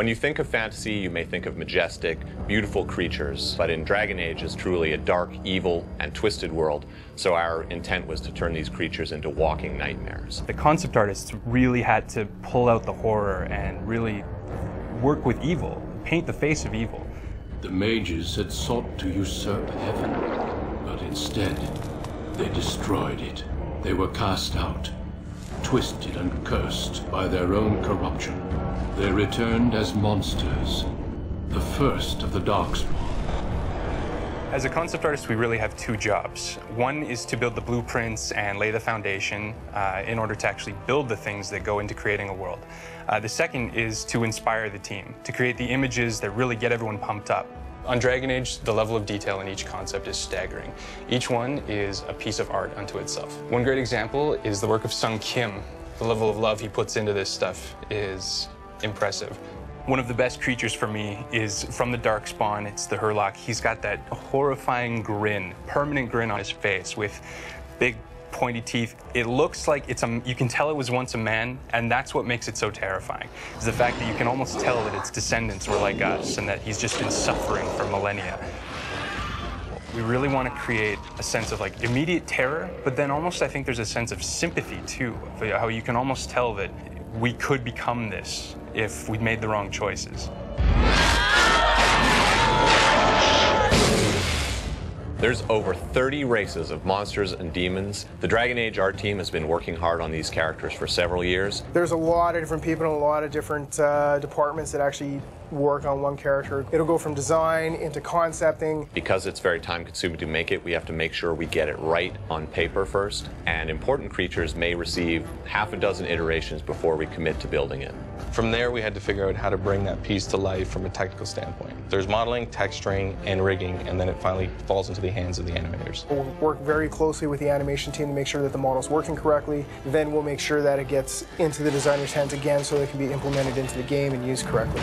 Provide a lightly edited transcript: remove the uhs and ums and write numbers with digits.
When you think of fantasy, you may think of majestic, beautiful creatures, but in Dragon Age is truly a dark, evil, and twisted world, so our intent was to turn these creatures into walking nightmares. The concept artists really had to pull out the horror and really work with evil, paint the face of evil. The mages had sought to usurp heaven, but instead, they destroyed it. They were cast out, twisted and cursed by their own corruption. They returned as monsters, the first of the Darkspawn. As a concept artist, we really have two jobs. One is to build the blueprints and lay the foundation in order to actually build the things that go into creating a world. The second is to inspire the team, to create the images that really get everyone pumped up. On Dragon Age, the level of detail in each concept is staggering. Each one is a piece of art unto itself. One great example is the work of Sung Kim. The level of love he puts into this stuff is impressive. One of the best creatures for me is from the Darkspawn. It's the Hurlock. He's got that horrifying grin, permanent grin on his face with big pointy teeth. It looks like you can tell it was once a man, and that's what makes it so terrifying, is the fact that you can almost tell that its descendants were like us and that he's just been suffering for millennia. We really want to create a sense of like immediate terror, but then almost I think there's a sense of sympathy too, how you can almost tell that we could become this if we'd made the wrong choices. There's over 30 races of monsters and demons. The Dragon Age art team has been working hard on these characters for several years. There's a lot of different people and a lot of different departments that actually work on one character. It'll go from design into concepting. Because it's very time-consuming to make it, we have to make sure we get it right on paper first, and important creatures may receive half a dozen iterations before we commit to building it. From there, we had to figure out how to bring that piece to life from a technical standpoint. There's modeling, texturing, and rigging, and then it finally falls into the hands of the animators. We'll work very closely with the animation team to make sure that the model's working correctly. Then we'll make sure that it gets into the designer's hands again so that it can be implemented into the game and used correctly.